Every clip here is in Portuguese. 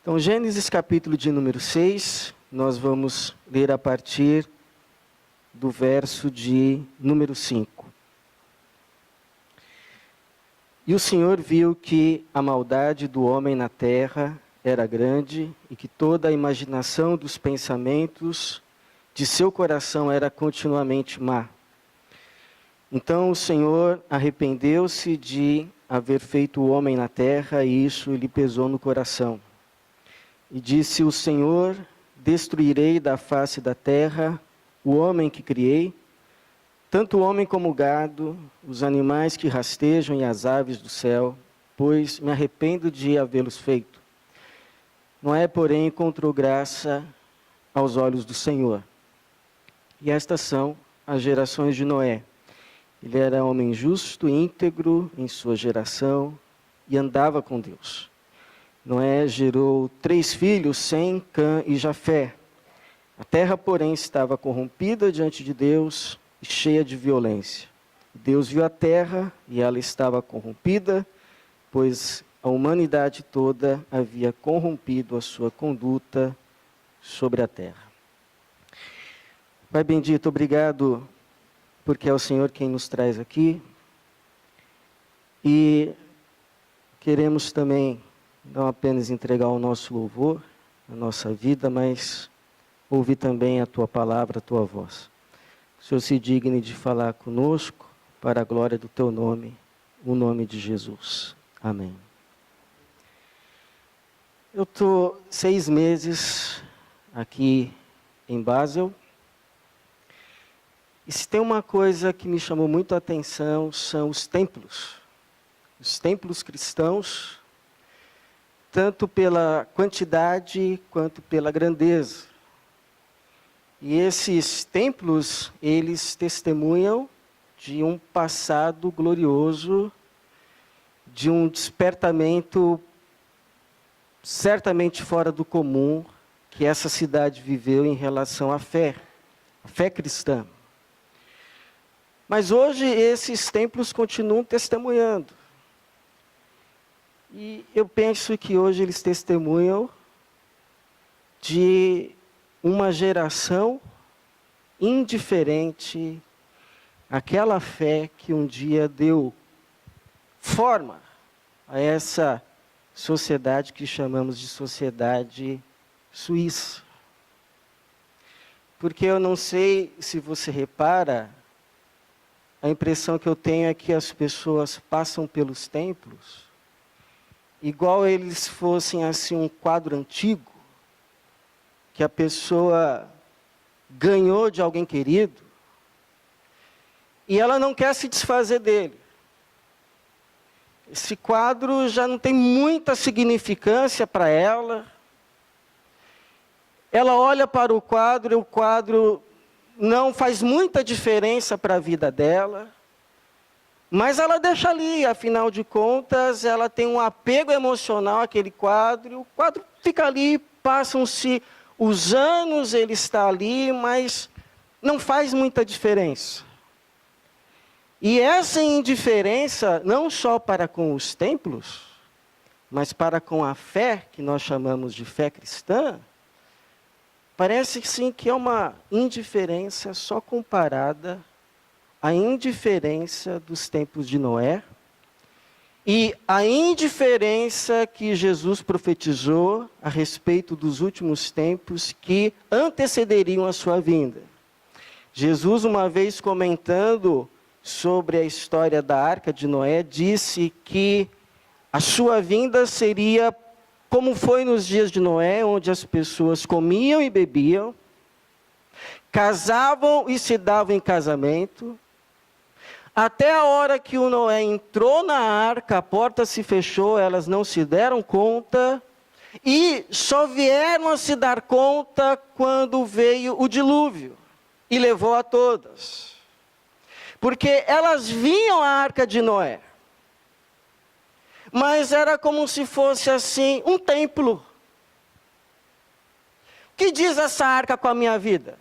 Então, Gênesis capítulo de número 6, nós vamos ler a partir do verso de número 5. E o Senhor viu que a maldade do homem na terra era grande e que toda a imaginação dos pensamentos de seu coração era continuamente má. Então o Senhor arrependeu-se de haver feito o homem na terra e isso lhe pesou no coração. E disse o Senhor: destruirei da face da terra o homem que criei, tanto o homem como o gado, os animais que rastejam e as aves do céu, pois me arrependo de havê-los feito. Noé, porém, encontrou graça aos olhos do Senhor. E estas são as gerações de Noé. Ele era homem justo e íntegro em sua geração e andava com Deus. Noé gerou 3 filhos, Sem, Cã e Jafé. A terra, porém, estava corrompida diante de Deus e cheia de violência. Deus viu a terra e ela estava corrompida, pois a humanidade toda havia corrompido a sua conduta sobre a terra. Pai bendito, obrigado porque é o Senhor quem nos traz aqui. E queremos também não apenas entregar o nosso louvor, a nossa vida, mas ouvir também a Tua palavra, a Tua voz. O Senhor se digne de falar conosco para a glória do Teu nome, o nome de Jesus. Amém. Eu estou 6 meses aqui em Basel. E se tem uma coisa que me chamou muito a atenção, são os templos. Os templos cristãos, tanto pela quantidade quanto pela grandeza. E esses templos, eles testemunham de um passado glorioso, de um despertamento certamente fora do comum que essa cidade viveu em relação à fé, a fé cristã. Mas hoje esses templos continuam testemunhando. E eu penso que hoje eles testemunham de uma geração indiferente àquela fé que um dia deu forma a essa sociedade que chamamos de sociedade suíça. Porque eu não sei se você repara, a impressão que eu tenho é que as pessoas passam pelos templos igual eles fossem assim um quadro antigo, que a pessoa ganhou de alguém querido, e ela não quer se desfazer dele. Esse quadro já não tem muita significância para ela. Ela olha para o quadro e o quadro não faz muita diferença para a vida dela. Mas ela deixa ali, afinal de contas, ela tem um apego emocional àquele quadro, e o quadro fica ali, passam-se os anos, ele está ali, mas não faz muita diferença. E essa indiferença, não só para com os templos, mas para com a fé, que nós chamamos de fé cristã, parece sim que é uma indiferença só comparada a indiferença dos tempos de Noé e a indiferença que Jesus profetizou a respeito dos últimos tempos que antecederiam a sua vinda. Jesus, uma vez comentando sobre a história da Arca de Noé, disse que a sua vinda seria como foi nos dias de Noé, onde as pessoas comiam e bebiam, casavam e se davam em casamento, até a hora que o Noé entrou na arca, a porta se fechou, elas não se deram conta, e só vieram a se dar conta quando veio o dilúvio, e levou a todas. Porque elas vinham a arca de Noé, mas era como se fosse assim, um templo. O que diz essa arca com a minha vida?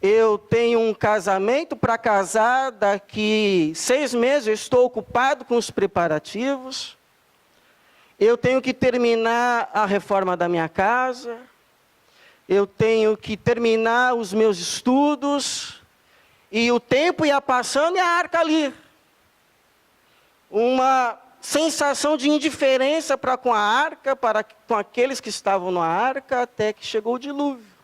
Eu tenho um casamento para casar, daqui 6 meses eu estou ocupado com os preparativos. Eu tenho que terminar a reforma da minha casa, eu tenho que terminar os meus estudos, e o tempo ia passando e a arca ali. Uma sensação de indiferença para com a arca, com aqueles que estavam na arca, até que chegou o dilúvio.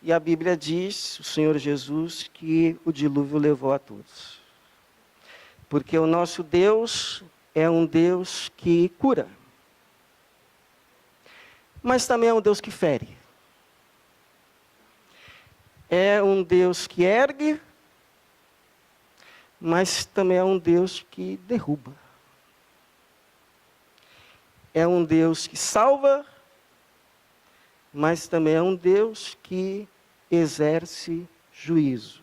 E a Bíblia diz, o Senhor Jesus, que o dilúvio levou a todos. Porque o nosso Deus é um Deus que cura. Mas também é um Deus que fere. É um Deus que ergue, mas também é um Deus que derruba. É um Deus que salva, mas também é um Deus que exerce juízo.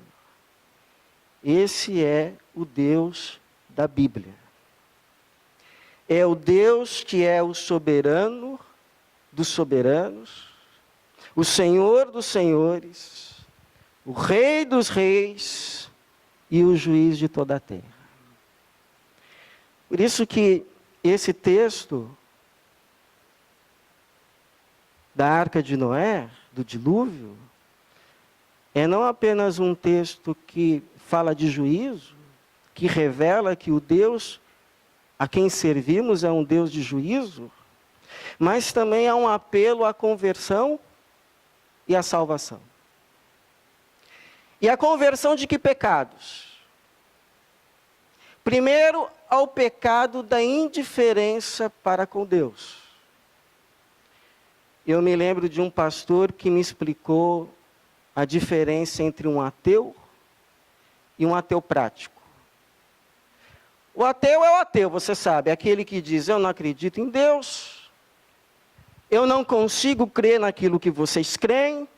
Esse é o Deus da Bíblia. É o Deus que é o soberano dos soberanos, o Senhor dos senhores, o Rei dos reis e o juiz de toda a terra. Por isso que esse texto da Arca de Noé, do dilúvio, é não apenas um texto que fala de juízo, que revela que o Deus a quem servimos é um Deus de juízo, mas também é um apelo à conversão e à salvação. E a conversão de que pecados? Primeiro, ao pecado da indiferença para com Deus. Eu me lembro de um pastor que me explicou a diferença entre um ateu e um ateu prático. O ateu é o ateu, você sabe, é aquele que diz, eu não acredito em Deus, eu não consigo crer naquilo que vocês creem,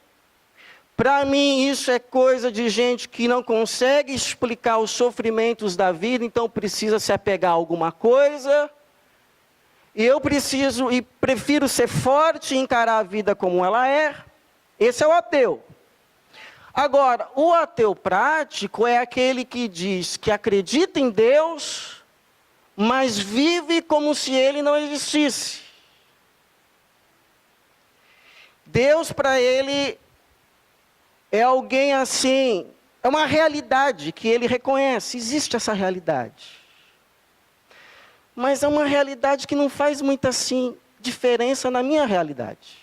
para mim isso é coisa de gente que não consegue explicar os sofrimentos da vida, então precisa se apegar a alguma coisa, e eu preciso e prefiro ser forte e encarar a vida como ela é. Esse é o ateu. Agora, o ateu prático é aquele que diz que acredita em Deus, mas vive como se ele não existisse. Deus para ele é alguém assim, é uma realidade que ele reconhece, existe essa realidade. Mas é uma realidade que não faz muita assim diferença na minha realidade.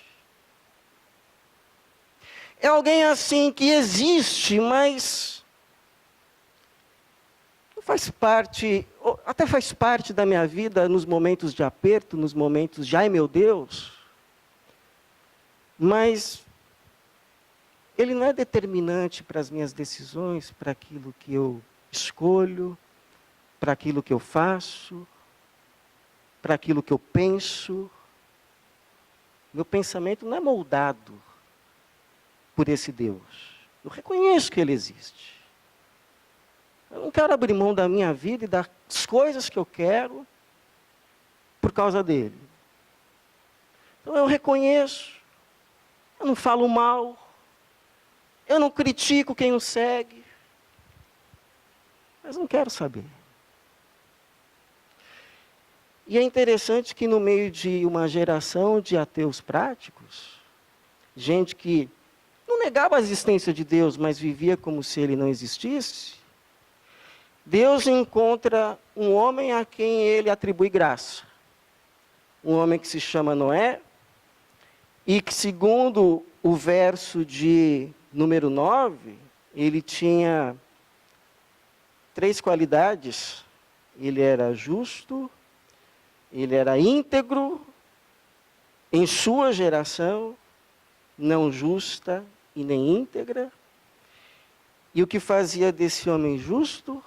É alguém assim que existe, mas não faz parte, até faz parte da minha vida nos momentos de aperto, nos momentos de ai meu Deus, mas ele não é determinante para as minhas decisões, para aquilo que eu escolho, para aquilo que eu faço, para aquilo que eu penso. Meu pensamento não é moldado por esse Deus. Eu reconheço que Ele existe. Eu não quero abrir mão da minha vida e das coisas que eu quero por causa dele. Então eu reconheço, eu não falo mal, eu não critico quem o segue, mas não quero saber. E é interessante que no meio de uma geração de ateus práticos, gente que não negava a existência de Deus, mas vivia como se ele não existisse, Deus encontra um homem a quem ele atribui graça. Um homem que se chama Noé, e que segundo o verso de número 9, ele tinha 3 qualidades. Ele era justo, ele era íntegro em sua geração, não justa e nem íntegra. E o que fazia desse homem justo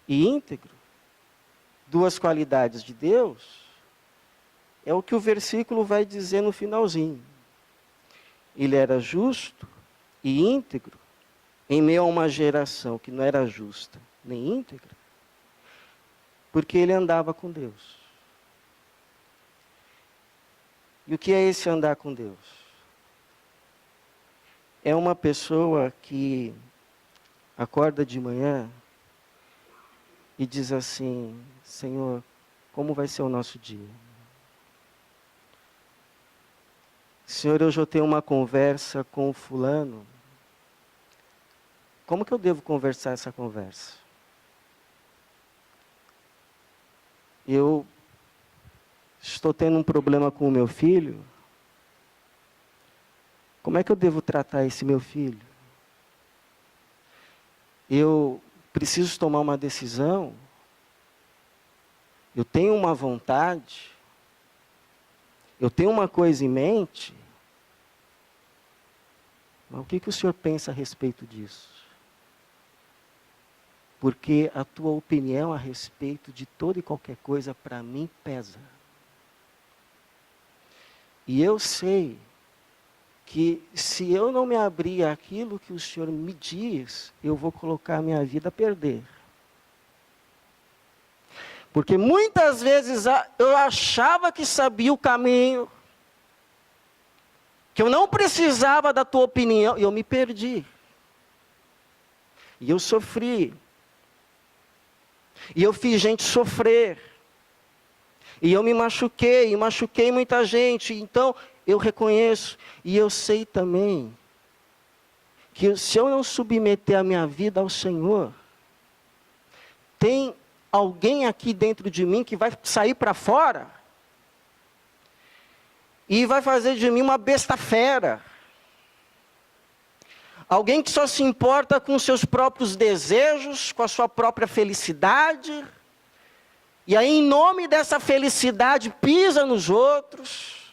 e íntegro, 2 qualidades de Deus, é o que o versículo vai dizer no finalzinho. Ele era justo e íntegro em meio a uma geração que não era justa nem íntegra, porque ele andava com Deus. E o que é esse andar com Deus? É uma pessoa que acorda de manhã e diz assim, Senhor, como vai ser o nosso dia. Senhor, hoje eu tenho uma conversa com o fulano. Como que eu devo conversar essa conversa? Eu estou tendo um problema com o meu filho. Como é que eu devo tratar esse meu filho? Eu preciso tomar uma decisão. Eu tenho uma vontade. Eu tenho uma coisa em mente. Mas o que o Senhor pensa a respeito disso? Porque a tua opinião a respeito de toda e qualquer coisa, para mim, pesa. E eu sei que se eu não me abrir àquilo que o Senhor me diz, eu vou colocar a minha vida a perder. Porque muitas vezes eu achava que sabia o caminho, que eu não precisava da tua opinião, e eu me perdi. E eu sofri. E eu fiz gente sofrer. E eu me machuquei, e machuquei muita gente. Então, eu reconheço, e eu sei também, que se eu não submeter a minha vida ao Senhor, tem alguém aqui dentro de mim que vai sair para fora, e vai fazer de mim uma besta fera. Alguém que só se importa com seus próprios desejos, com a sua própria felicidade, e aí em nome dessa felicidade pisa nos outros.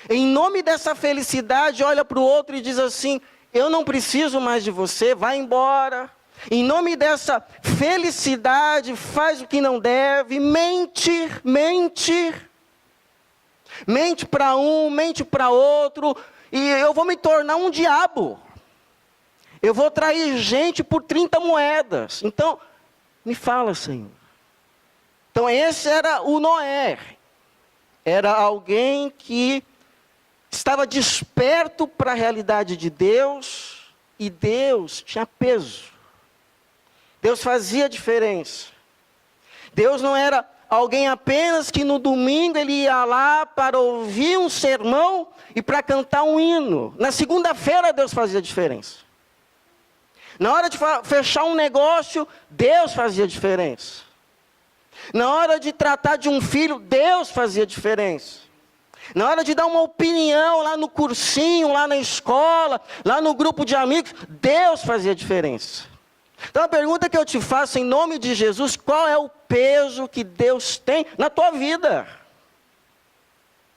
Em nome dessa felicidade, olha para o outro e diz assim: eu não preciso mais de você, vai embora. Em nome dessa felicidade, faz o que não deve, mente para um, mente para outro, e eu vou me tornar um diabo. Eu vou trair gente por 30 moedas. Então, me fala, Senhor. Então, esse era o Noé. Era alguém que estava desperto para a realidade de Deus, e Deus tinha peso. Deus fazia diferença. Deus não era alguém apenas que no domingo ele ia lá para ouvir um sermão e para cantar um hino. Na segunda-feira Deus fazia diferença. Na hora de fechar um negócio, Deus fazia diferença. Na hora de tratar de um filho, Deus fazia diferença. Na hora de dar uma opinião lá no cursinho, lá na escola, lá no grupo de amigos, Deus fazia diferença. Então a pergunta que eu te faço em nome de Jesus: qual é o peso que Deus tem na tua vida?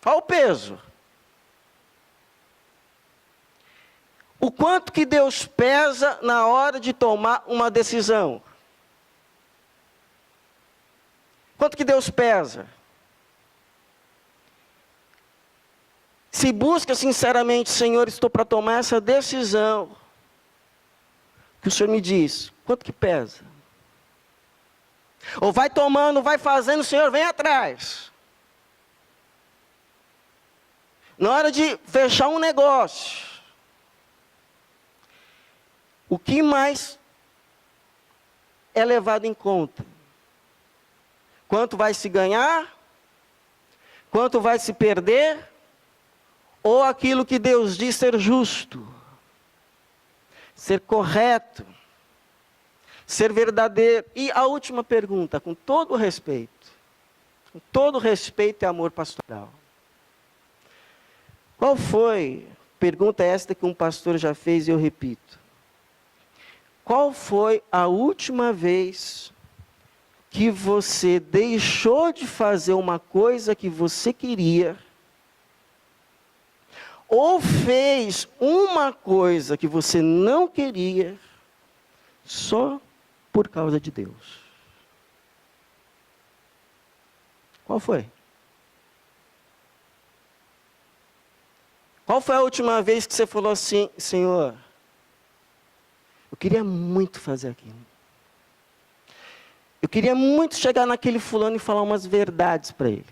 Qual o peso? O quanto que Deus pesa na hora de tomar uma decisão? Quanto que Deus pesa? Se busca sinceramente: Senhor, estou para tomar essa decisão, que o Senhor me diz, quanto que pesa? Ou vai tomando, vai fazendo, Senhor, vem atrás. Na hora de fechar um negócio, o que mais é levado em conta? Quanto vai se ganhar? Quanto vai se perder? Ou aquilo que Deus diz ser justo, ser correto, ser verdadeiro? E a última pergunta, com todo respeito e amor pastoral. Qual foi, pergunta esta que um pastor já fez e eu repito: qual foi a última vez que você deixou de fazer uma coisa que você queria, ou fez uma coisa que você não queria, só por causa de Deus? Qual foi? Qual foi a última vez que você falou assim: Senhor, eu queria muito fazer aquilo. Eu queria muito chegar naquele fulano e falar umas verdades para ele.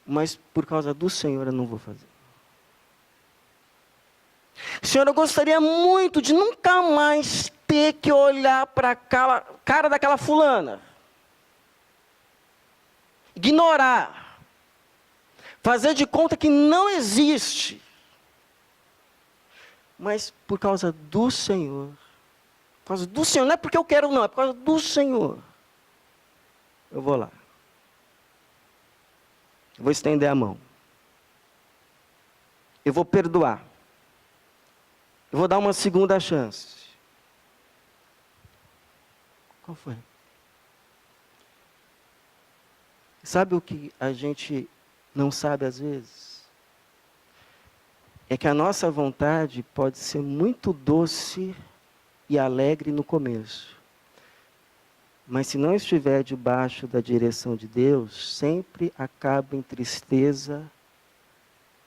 Mas por causa do Senhor eu não vou fazer. Senhor, eu gostaria muito de nunca mais ter que olhar para a cara daquela fulana. ignorar, fazer de conta que não existe. Mas por causa do Senhor, por causa do Senhor, não é porque eu quero não, é por causa do Senhor. Eu vou lá. Eu vou estender a mão. Eu vou perdoar. Eu vou dar uma segunda chance. Qual foi? Sabe o que a gente não sabe às vezes? É que a nossa vontade pode ser muito doce e alegre no começo. Mas se não estiver debaixo da direção de Deus, sempre acaba em tristeza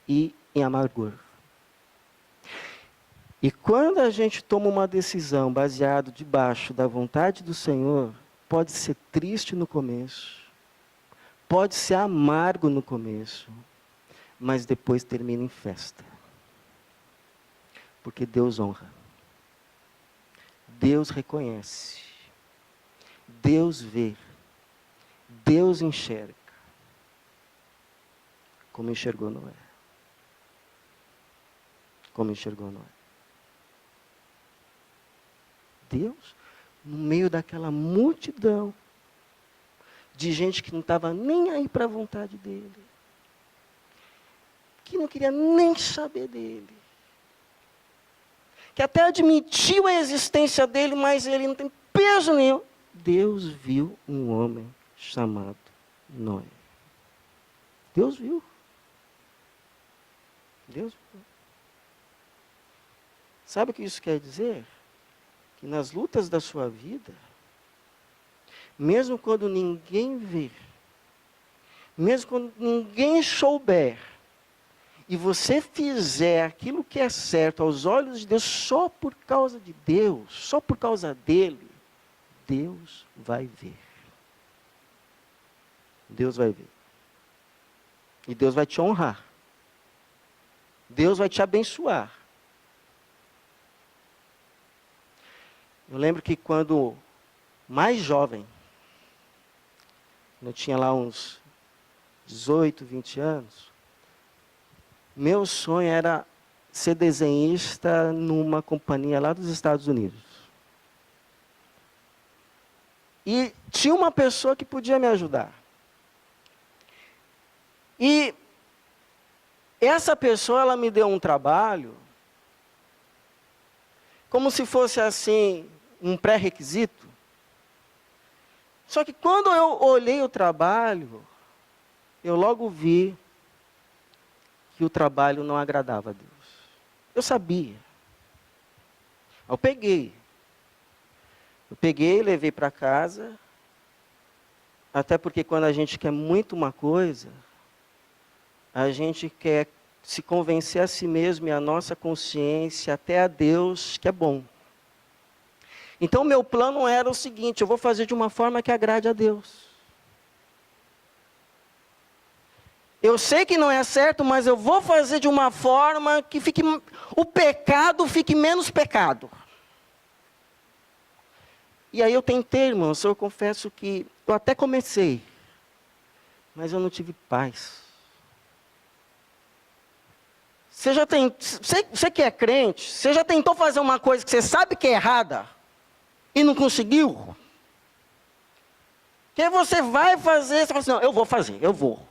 e em amargor. E quando a gente toma uma decisão baseada debaixo da vontade do Senhor, pode ser triste no começo, pode ser amargo no começo, mas depois termina em festa. Porque Deus honra. Deus reconhece. Deus vê. Deus enxerga. Como enxergou Noé. Como enxergou Noé. Deus, no meio daquela multidão de gente que não estava nem aí para a vontade dele, que não queria nem saber dele, que até admitiu a existência dele, mas ele não tem peso nenhum. Deus viu um homem chamado Noé. Deus viu. Deus viu. Sabe o que isso quer dizer? Que nas lutas da sua vida, mesmo quando ninguém vê, mesmo quando ninguém souber, e você fizer aquilo que é certo aos olhos de Deus, só por causa de Deus, só por causa dele, Deus vai ver. Deus vai ver. E Deus vai te honrar. Deus vai te abençoar. Eu lembro que quando mais jovem, eu tinha lá uns 18, 20 anos, meu sonho era ser desenhista numa companhia lá dos Estados Unidos. E tinha uma pessoa que podia me ajudar. E essa pessoa, ela me deu um trabalho, como se fosse assim, um pré-requisito. Só que quando eu olhei o trabalho, eu logo vi que o trabalho não agradava a Deus. Eu sabia. Eu peguei, levei para casa, até porque quando a gente quer muito uma coisa, a gente quer se convencer a si mesmo e a nossa consciência, até a Deus, que é bom. Então, meu plano era o seguinte: eu vou fazer de uma forma que agrade a Deus. Eu sei que não é certo, mas eu vou fazer de uma forma que o pecado fique menos pecado. E aí eu tentei, irmãos, eu confesso que eu até comecei, mas eu não tive paz. Você que é crente, você já tentou fazer uma coisa que você sabe que é errada e não conseguiu? Que aí você vai fazer, você fala assim, não, eu vou fazer, eu vou.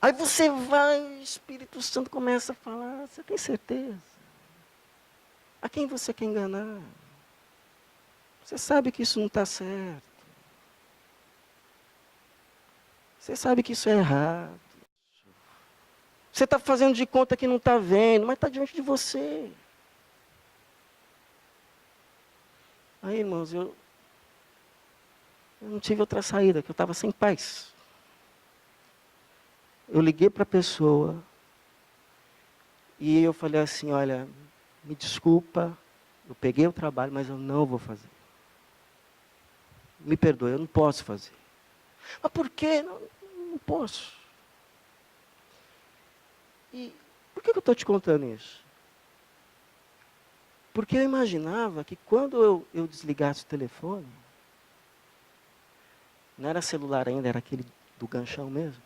Aí você vai, o Espírito Santo começa a falar, você tem certeza? A quem você quer enganar? Você sabe que isso não está certo. Você sabe que isso é errado. Você está fazendo de conta que não está vendo, mas está diante de você. Aí, irmãos, eu não tive outra saída, que eu estava sem paz. Eu liguei para a pessoa e eu falei assim, olha, me desculpa, eu peguei o trabalho, mas eu não vou fazer. Me perdoe, eu não posso fazer. Mas por quê? Não posso. E por que eu estou te contando isso? Porque eu imaginava que quando eu desligasse o telefone, Não era celular ainda, era aquele do ganchão mesmo.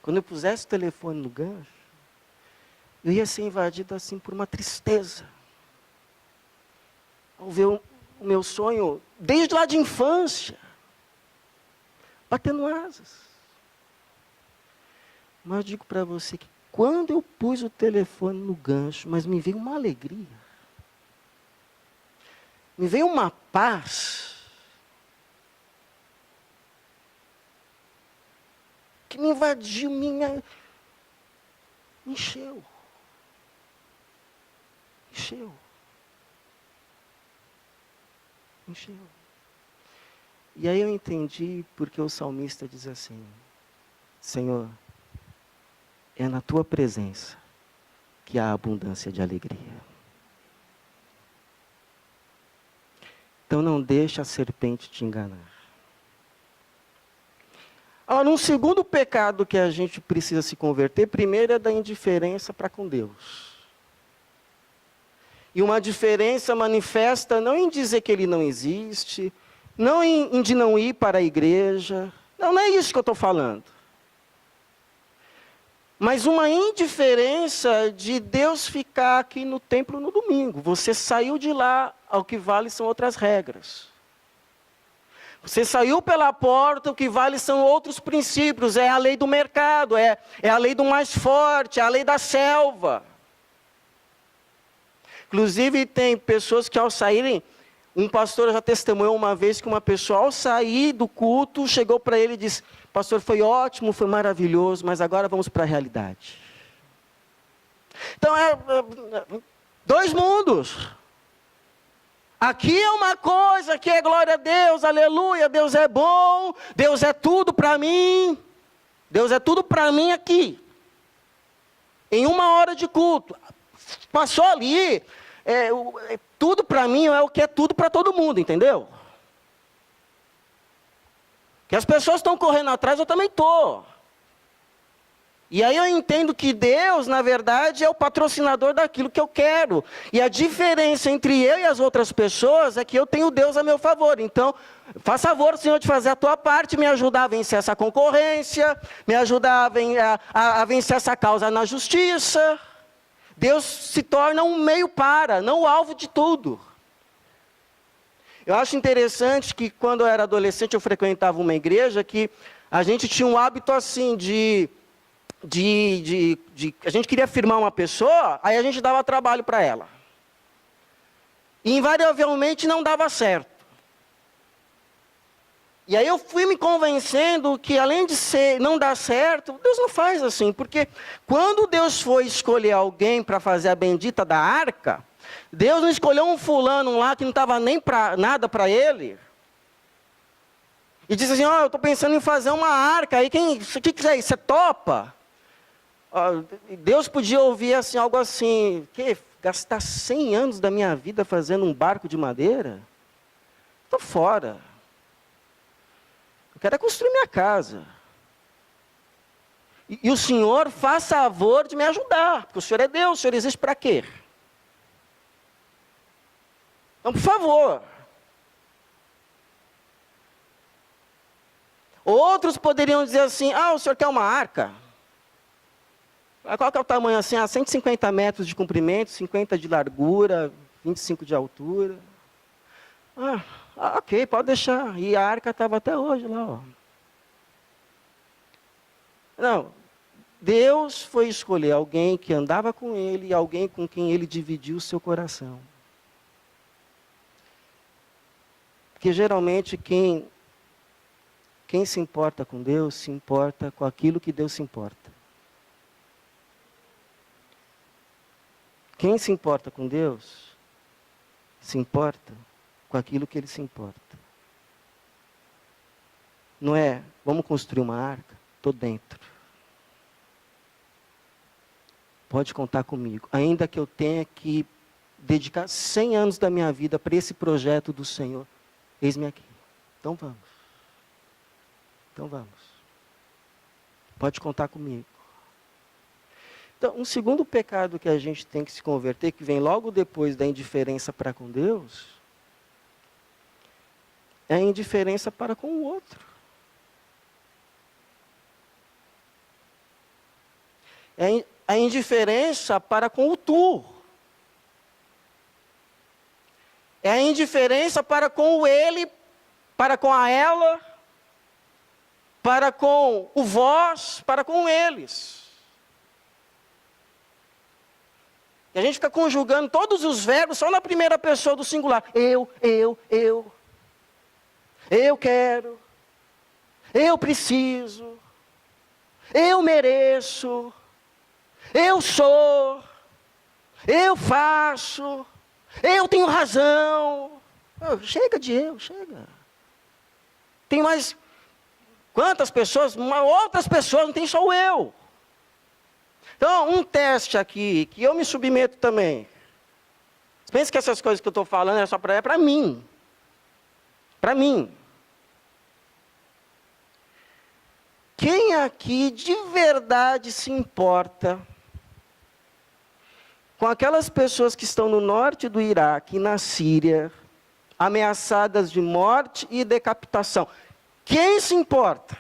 Quando eu pusesse o telefone no gancho, eu ia ser invadido assim por uma tristeza. Ao ver o meu sonho, desde lá de infância, batendo asas. Mas eu digo para você que quando eu pus o telefone no gancho, mas me veio uma alegria. Me veio uma paz. Que me invadiu, me encheu. Encheu. Encheu. E aí eu entendi porque o salmista diz assim: Senhor, é na tua presença que há abundância de alegria. Então não deixa a serpente te enganar. Agora, um segundo pecado que a gente precisa se converter, primeiro é da indiferença para com Deus. E uma diferença manifesta não em dizer que Ele não existe, não em de não ir para a igreja. Não é isso que eu estou falando. Mas uma indiferença de Deus ficar aqui no templo no domingo. Você saiu de lá, ao que vale são outras regras. Você saiu pela porta, o que vale são outros princípios. É a lei do mercado, é a lei do mais forte, é a lei da selva. Inclusive tem pessoas que ao saírem, um pastor já testemunhou uma vez que uma pessoa ao sair do culto, chegou para ele e disse: pastor, foi ótimo, foi maravilhoso, mas agora vamos para a realidade. Então dois mundos. Aqui é uma coisa, aqui é glória a Deus, aleluia, Deus é bom, Deus é tudo para mim. Deus é tudo para mim aqui. Em uma hora de culto. Passou ali, tudo para mim é o que é tudo para todo mundo, entendeu? Que as pessoas estão correndo atrás, eu também estou. E aí eu entendo que Deus, na verdade, é o patrocinador daquilo que eu quero. E a diferença entre eu e as outras pessoas é que eu tenho Deus a meu favor. Então, faça favor, Senhor, de fazer a tua parte, me ajudar a vencer essa concorrência, me ajudar a vencer essa causa na justiça. Deus se torna um meio para, não o alvo de tudo. Eu acho interessante que quando eu era adolescente, eu frequentava uma igreja que a gente tinha um hábito assim a gente queria firmar uma pessoa, aí a gente dava trabalho para ela. E invariavelmente não dava certo. E aí eu fui me convencendo que além de não dar certo, Deus não faz assim. Porque quando Deus foi escolher alguém para fazer a bendita da arca, Deus não escolheu um fulano lá que não estava nem nada para ele. E disse assim: eu estou pensando em fazer uma arca, aí o que quiser, você topa? Deus podia ouvir assim, algo assim: gastar 100 anos da minha vida fazendo um barco de madeira? Estou fora. Eu quero construir minha casa. E o Senhor faz favor de me ajudar, porque o Senhor é Deus, o Senhor existe para quê? Então, por favor. Outros poderiam dizer assim: o senhor quer uma arca? Qual que é o tamanho assim? 150 metros de comprimento, 50 de largura, 25 de altura. Ok, pode deixar. E a arca estava até hoje lá. Ó. Não, Deus foi escolher alguém que andava com ele e alguém com quem ele dividiu o seu coração. Porque geralmente quem se importa com Deus, se importa com aquilo que Deus se importa. Quem se importa com Deus, se importa com aquilo que Ele se importa. Não é, vamos construir uma arca? Estou dentro. Pode contar comigo. Ainda que eu tenha que dedicar 100 anos da minha vida para esse projeto do Senhor, eis-me aqui. Então vamos. Então vamos. Pode contar comigo. Então, um segundo pecado que a gente tem que se converter, que vem logo depois da indiferença para com Deus, é a indiferença para com o outro. É a indiferença para com o tu. É a indiferença para com o ele, para com a ela, para com o vós, para com eles. E a gente fica conjugando todos os verbos só na primeira pessoa do singular. Eu quero, eu preciso, eu mereço, eu sou, eu faço, eu tenho razão. Chega de eu, chega. Tem mais quantas pessoas? Outras pessoas, não tem só o eu. Então, um teste aqui, que eu me submeto também. Pensa que essas coisas que eu estou falando é só para mim. Para mim. Quem aqui de verdade se importa com aquelas pessoas que estão no norte do Iraque e na Síria, ameaçadas de morte e decapitação? Quem se importa?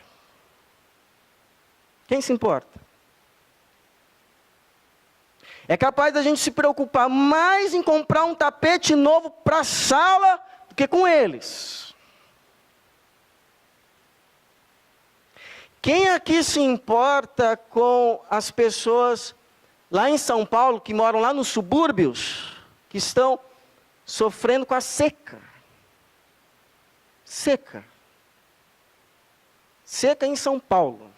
Quem se importa? É capaz da gente se preocupar mais em comprar um tapete novo para a sala do que com eles. Quem aqui se importa com as pessoas lá em São Paulo, que moram lá nos subúrbios, que estão sofrendo com a seca? Seca. Seca em São Paulo.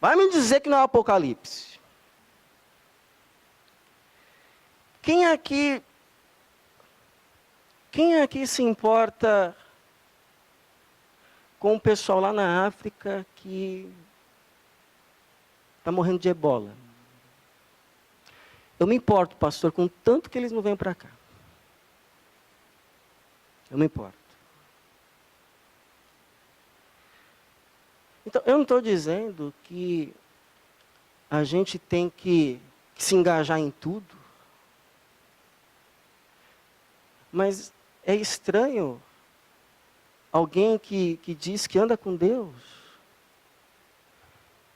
Vai me dizer que não é Apocalipse. Quem aqui se importa com o pessoal lá na África que está morrendo de ebola? Eu me importo, pastor, com tanto que eles não vêm para cá. Eu me importo. Então, eu não estou dizendo que a gente tem que se engajar em tudo. Mas é estranho alguém que diz que anda com Deus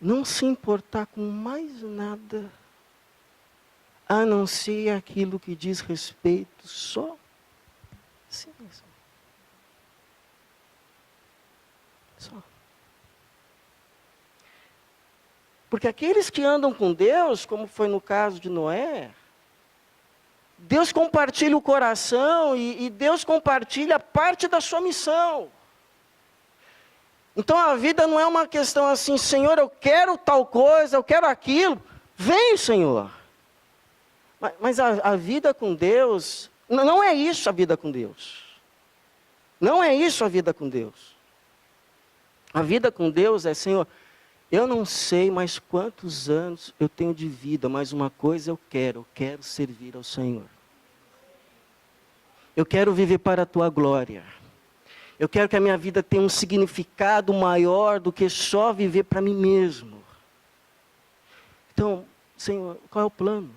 não se importar com mais nada a não ser aquilo que diz respeito só a si mesmo. Só. Porque aqueles que andam com Deus, como foi no caso de Noé, Deus compartilha o coração e Deus compartilha parte da sua missão. Então a vida não é uma questão assim, Senhor, eu quero tal coisa, eu quero aquilo. Vem, Senhor. Mas a vida com Deus, não é isso a vida com Deus. Não é isso a vida com Deus. A vida com Deus é, Senhor, eu não sei mais quantos anos eu tenho de vida, mas uma coisa eu quero servir ao Senhor. Eu quero viver para a Tua glória. Eu quero que a minha vida tenha um significado maior do que só viver para mim mesmo. Então, Senhor, qual é o plano?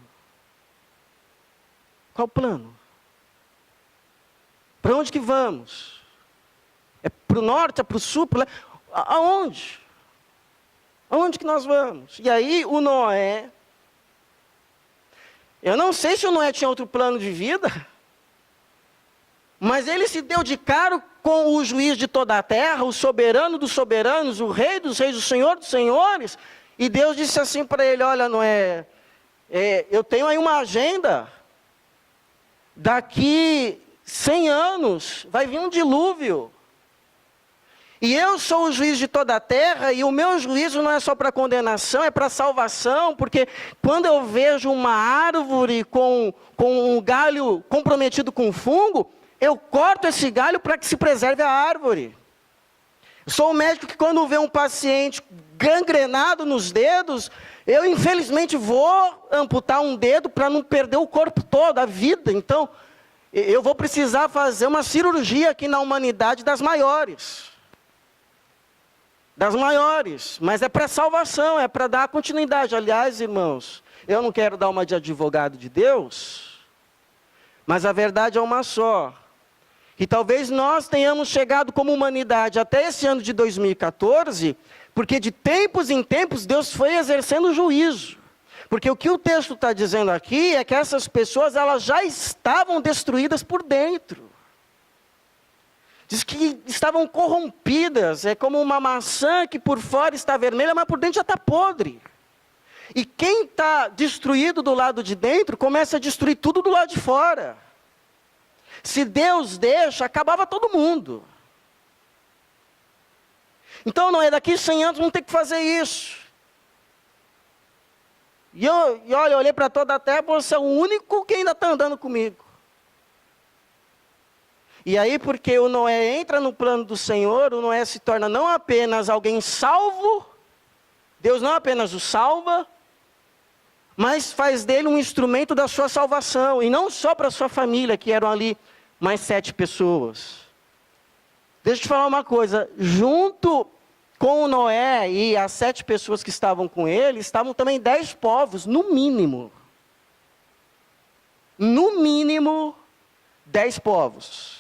Qual o plano? Para onde que vamos? É para o norte, é para o sul? Aonde? Aonde que nós vamos? E aí o Noé, eu não sei se o Noé tinha outro plano de vida, mas ele se deu de cara com o juiz de toda a terra, o soberano dos soberanos, o rei dos reis, o senhor dos senhores, e Deus disse assim para ele, olha Noé, eu tenho aí uma agenda, daqui 100 anos vai vir um dilúvio, e eu sou o juiz de toda a terra, e o meu juízo não é só para condenação, é para salvação, porque quando eu vejo uma árvore com um galho comprometido com fungo, eu corto esse galho para que se preserve a árvore. Eu sou um médico que quando vê um paciente gangrenado nos dedos, eu infelizmente vou amputar um dedo para não perder o corpo todo, a vida. Então, eu vou precisar fazer uma cirurgia aqui na humanidade das maiores. Das maiores, mas é para salvação, é para dar continuidade. Aliás, irmãos, eu não quero dar uma de advogado de Deus, mas a verdade é uma só. que talvez nós tenhamos chegado como humanidade até esse ano de 2014, porque de tempos em tempos Deus foi exercendo juízo. Porque o que o texto está dizendo aqui é que essas pessoas elas já estavam destruídas por dentro. Diz que estavam corrompidas, é como uma maçã que por fora está vermelha, mas por dentro já está podre. E quem está destruído do lado de dentro, começa a destruir tudo do lado de fora. Se Deus deixa, acabava todo mundo. Então, não é daqui 100 anos, vamos ter que fazer isso. E olha, eu olhei para toda a terra, você é o único que ainda está andando comigo. E aí, porque o Noé entra no plano do Senhor, o Noé se torna não apenas alguém salvo, Deus não apenas o salva, mas faz dele um instrumento da sua salvação, e não só para a sua família, que eram ali mais 7 pessoas. Deixa eu te falar uma coisa, junto com o Noé e as 7 pessoas que estavam com ele, estavam também 10 povos, no mínimo. No mínimo, 10 povos.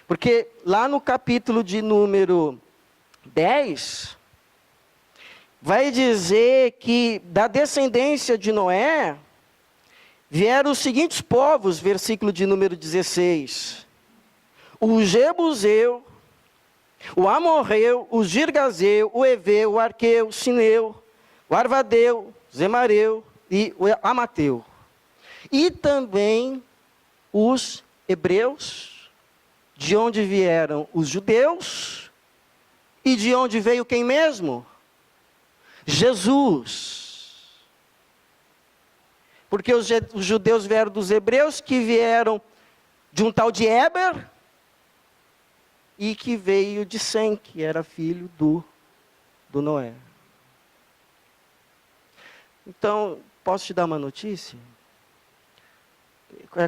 Porque lá no capítulo de número 10, vai dizer que da descendência de Noé, vieram os seguintes povos, versículo de número 16. O Jebuseu, o Amorreu, o Girgazeu, o Eveu, o Arqueu, o Sineu, o Arvadeu, o Zemareu e o Amateu. E também os hebreus, de onde vieram os judeus, e de onde veio quem mesmo? Jesus. Porque os judeus vieram dos hebreus, que vieram de um tal de Éber, e que veio de Sem, que era filho do Noé. Então, posso te dar uma notícia?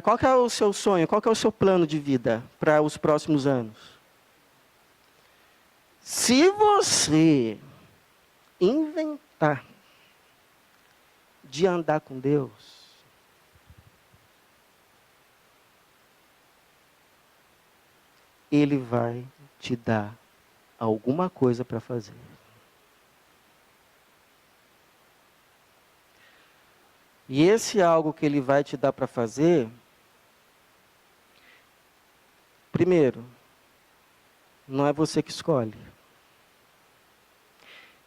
Qual que é o seu sonho? Qual que é o seu plano de vida para os próximos anos? Se você inventar de andar com Deus, Ele vai te dar alguma coisa para fazer. E esse algo que Ele vai te dar para fazer, primeiro, não é você que escolhe.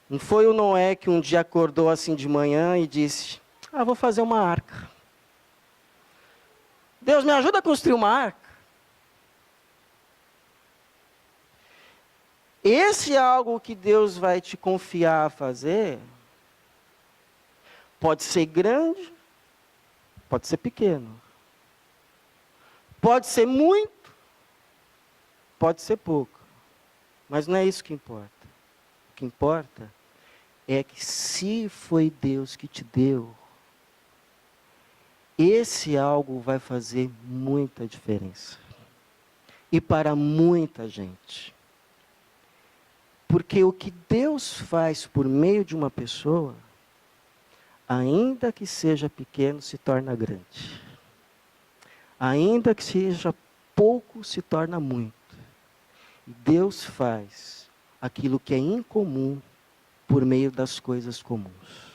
Não foi o Noé que um dia acordou assim de manhã e disse, vou fazer uma arca. Deus, me ajuda a construir uma arca. Esse algo que Deus vai te confiar a fazer, pode ser grande, pode ser pequeno. Pode ser muito, pode ser pouco. Mas não é isso que importa. O que importa é que se foi Deus que te deu, esse algo vai fazer muita diferença. E para muita gente. Porque o que Deus faz por meio de uma pessoa, ainda que seja pequeno, se torna grande. Ainda que seja pouco, se torna muito. E Deus faz aquilo que é incomum por meio das coisas comuns.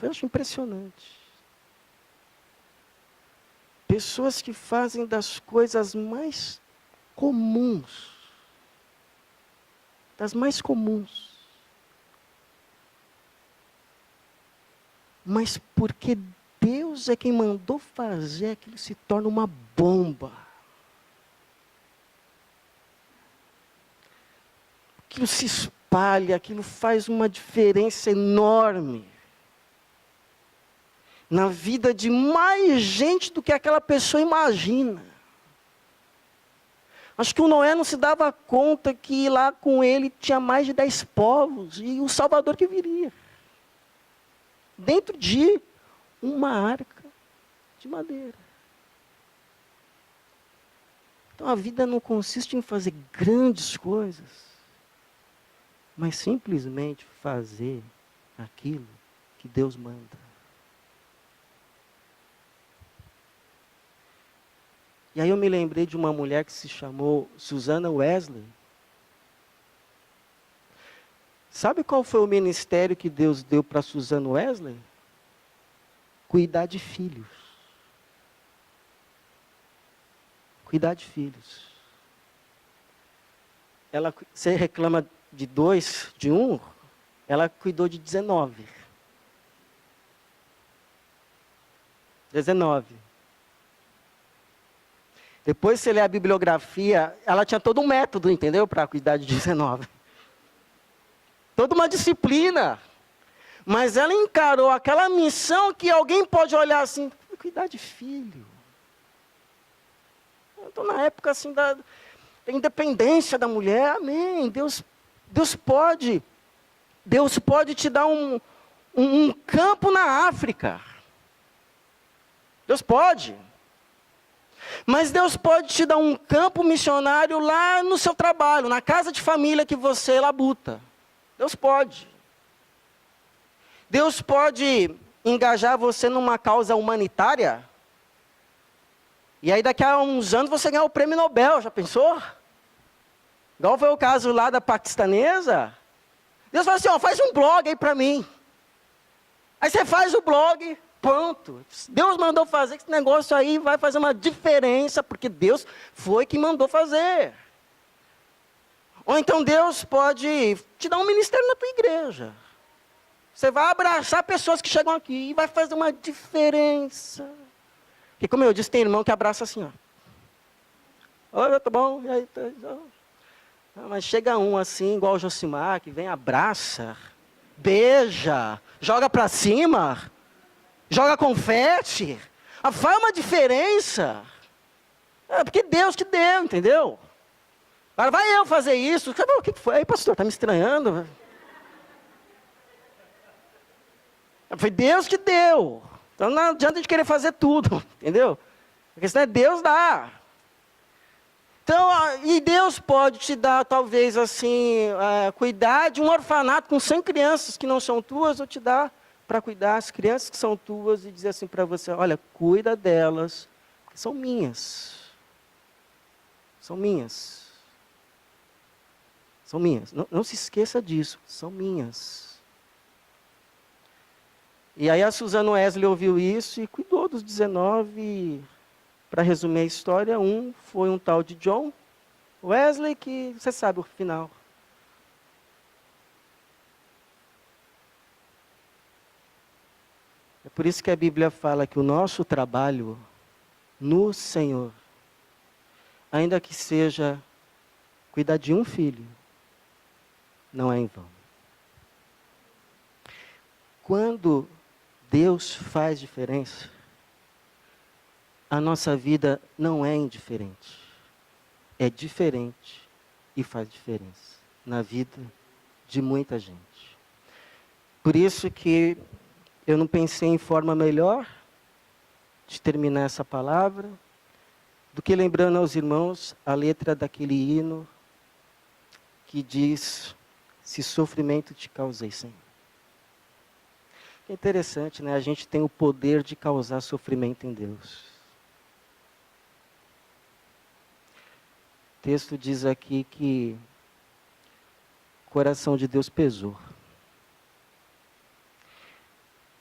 Eu acho impressionante. Pessoas que fazem das coisas mais comuns, das mais comuns, mas porque Deus é quem mandou fazer, aquilo se torna uma bomba. Aquilo se espalha, aquilo faz uma diferença enorme na vida de mais gente do que aquela pessoa imagina. Acho que o Noé não se dava conta que lá com ele tinha mais de 10 povos e o Salvador que viria. Dentro de uma arca de madeira. Então a vida não consiste em fazer grandes coisas, mas simplesmente fazer aquilo que Deus manda. E aí eu me lembrei de uma mulher que se chamou Susana Wesley. Sabe qual foi o ministério que Deus deu para Susana Wesley? Cuidar de filhos. Cuidar de filhos. Você reclama de 2, de 1, ela cuidou de 19. 19. Depois você lê a bibliografia, ela tinha todo um método, entendeu? Para cuidar de 19. Toda uma disciplina. Mas ela encarou aquela missão que alguém pode olhar assim, cuidar de filho. Eu estou na época assim da independência da mulher, amém. Deus pode te dar um campo na África. Deus pode. Mas Deus pode te dar um campo missionário lá no seu trabalho, na casa de família que você labuta. Deus pode. Deus pode engajar você numa causa humanitária. E aí daqui a uns anos você ganhar o prêmio Nobel, já pensou? Igual foi o caso lá da paquistanesa. Deus fala assim, ó, faz um blog aí para mim. Aí você faz o blog, pronto. Deus mandou fazer, esse negócio aí vai fazer uma diferença, porque Deus foi que mandou fazer. Ou então Deus pode te dar um ministério na tua igreja. Você vai abraçar pessoas que chegam aqui e vai fazer uma diferença. Porque como eu disse, tem irmão que abraça assim, ó. Oi, tá bom? E aí, tá, mas chega um assim, igual o Josimar, que vem, abraça, beija, joga para cima, joga confete. Faz uma diferença. É porque Deus que deu, entendeu? Agora vai eu fazer isso. O que foi? Aí, pastor, está me estranhando? Foi Deus que deu. Então não adianta a gente querer fazer tudo, entendeu? Porque senão é Deus dá. Então, e Deus pode te dar, talvez assim, cuidar de um orfanato com 100 crianças que não são tuas, ou te dar para cuidar as crianças que são tuas e dizer assim para você, olha, cuida delas, porque são minhas. São minhas. São minhas. Não se esqueça disso, são minhas. E aí a Susana Wesley ouviu isso e cuidou dos 19. Para resumir a história, um foi um tal de John Wesley, que você sabe o final. É por isso que a Bíblia fala que o nosso trabalho no Senhor, ainda que seja cuidar de um filho, não é em vão. Quando Deus faz diferença, a nossa vida não é indiferente. É diferente e faz diferença na vida de muita gente. Por isso que eu não pensei em forma melhor de terminar essa palavra do que lembrando aos irmãos a letra daquele hino que diz, se sofrimento te causei, Senhor. É interessante, né? A gente tem o poder de causar sofrimento em Deus. O texto diz aqui que o coração de Deus pesou.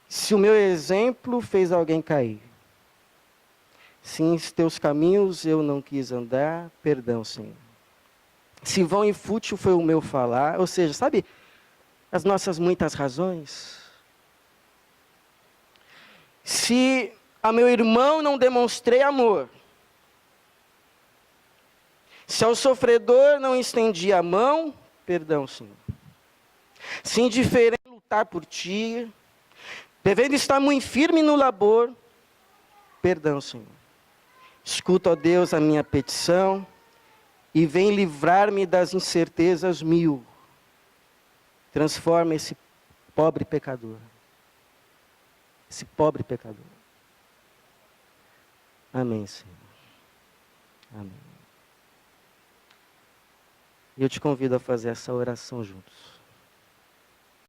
Se o meu exemplo fez alguém cair, se em teus caminhos eu não quis andar, perdão, Senhor. Se vão e fútil foi o meu falar, ou seja, sabe, as nossas muitas razões. Se a meu irmão não demonstrei amor, se ao sofredor não estendi a mão, perdão, Senhor. Se indiferente lutar por ti, devendo estar muito firme no labor, perdão, Senhor. Escuta, ó Deus, a minha petição e vem livrar-me das incertezas 1000. Transforma esse pobre pecador. Esse pobre pecador. Amém, Senhor. Amém. E eu te convido a fazer essa oração juntos.